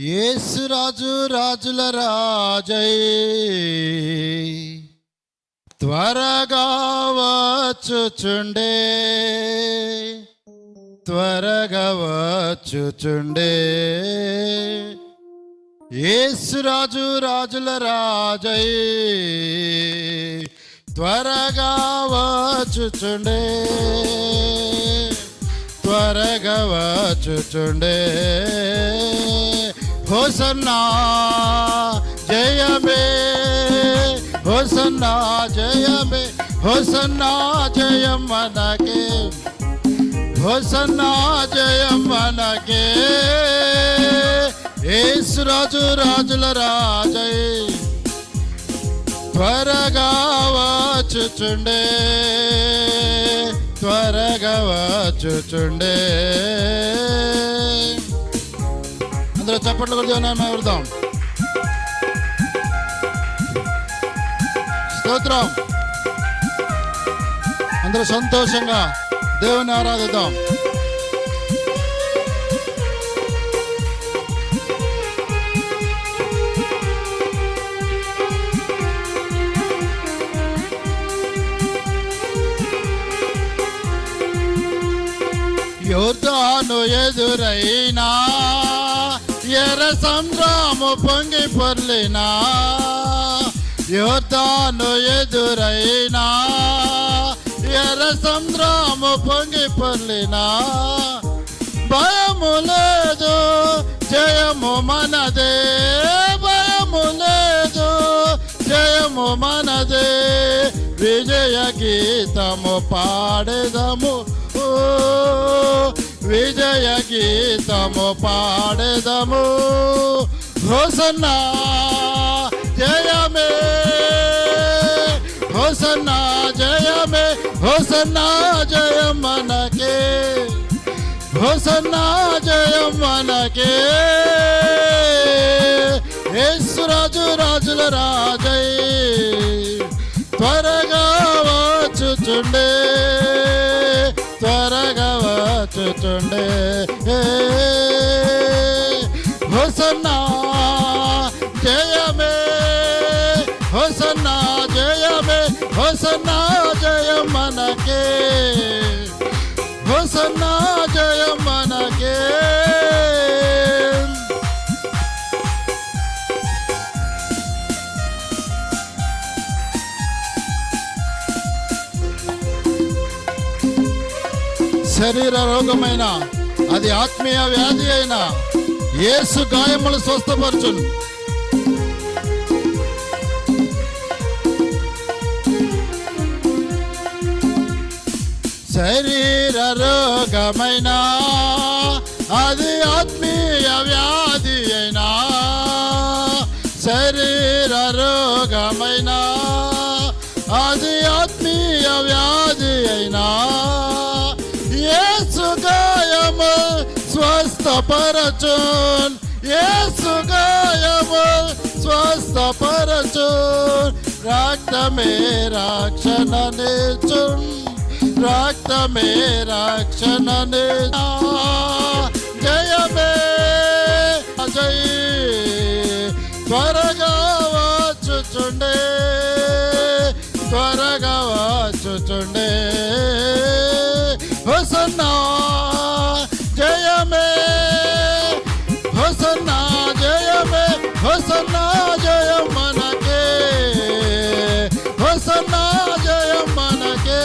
యేసు రాజు రాజుల రాజై త్వరగా వచ్చుచుండే, త్వరగా వచ్చుచుండే. యేసు రాజు రాజుల రాజై త్వరగా వచ్చుచుండే, త్వరగా వచ్చుచుండే. హోసన్నా జయమే, హోసన్నా జయమే, హోసన్నా జయం మనకే, హోసన్నా జయం మనకే. యేసు రాజు రాజుల రాజై త్వరగా వచ్చుచుండే, త్వరగా వచ్చుచుండే. అందరూ చప్పట్లు కూడా దేవుని వెళ్దాం. స్తోత్రం. అందరూ సంతోషంగా దేవుని ఆరాధిద్దాం. యోర్దాను ఎదురైనా, ఎర్ర సముద్రము పొంగి పొర్లినా, యోర్దాను ఎదురైనా, ఎర్ర సముద్రము పొంగి పొర్లినా, భయము లేదు జయము మనదే, భయము లేదు జయము మనదే. విజయ గీతము పాడెదము, విజయ గీతము పాడెదము. హోసన్నా జయమే, హోసన్నా జయమే, హోసన్నా జయం మనకే, హోసన్నా జయం మనకే. యేసు రాజు రాజుల రాజై త్వరగా వచ్చుచుండే, త్వరగా వచ్చుచుండే. హోసన్నా జయమే, హోసన్నా జయమే, హోసన్నా జయం మనకే, హోసన్నా జయం మనకే. శరీర రోగమైన, అది ఆత్మీయ వ్యాధి అయినా యేసు గాయములు స్వస్థపరచును. శరీర రోగమైన, అది ఆత్మీయ వ్యాధి అయినా, శరీర రోగమైన, అది ఆత్మీయ వ్యాధి అయినా, యేసు గాయము స్వస్థపరచున్, యేసు గాయము స్వస్థపరచున్. రక్తమే రక్షణనిచ్చున్, రక్తమే రక్షణనిచ్చు. జయమే జై త్వరగా వచ్చుచుండే, త్వరగా వచ్చుచుండే. హోసన్నా జయమే, హోసన్నా జయమే, హోసన్నా జయం మనకే, హోసన్నా జయం మనకే.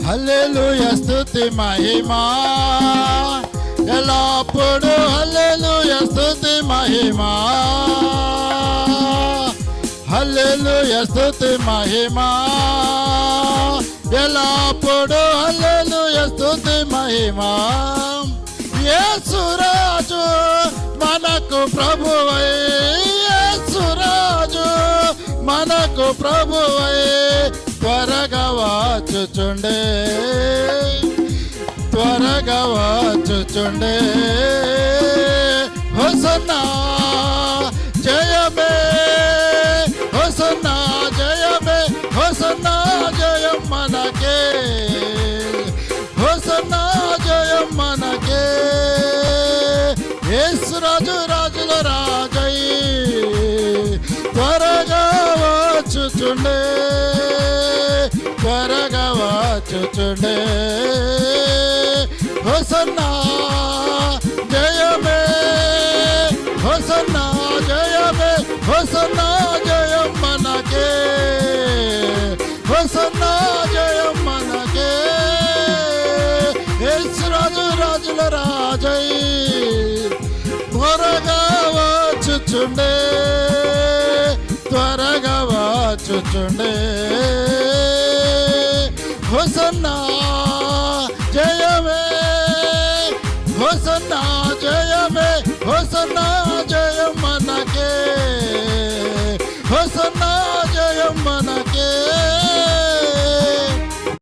హల్లెలూయా స్తుతి మహిమా ఎల్లప్పుడు, హల్లెలూయా స్తుతి మహిమా, హల్లెలూయా స్తుతి మహిమా ఎల్లప్పుడు, హల్లెలూయా స్తుతి మహిమా. యేసు రాజు మనకు ప్రభువై, యేసు రాజు మనకు ప్రభువై త్వరగా వచ్చుచుండే, త్వరగా వచ్చుచుండే హోసన్నా జయమే హోసన్నా జయమే హోసన్నా జయం మనకే హోసన్నా జయం మనకే యేసు రాజు రాజుల రాజై త్వరగా వచ్చుచుండే త్వరగా వచ్చుచుండే హోసన్నా జయమే హోసన్నా జయమే హోసన్నా జయం మనకే హోసన్నా జయం మనకే యేసు రాజు రాజుల రాజై త్వరగా వచ్చుచుండే త్వరగా వచ్చుచుండే హోసన్నా జయమే హోసన్నా జయమే హోసన్నా జయం మనకే హోసన్నా జయం మనకే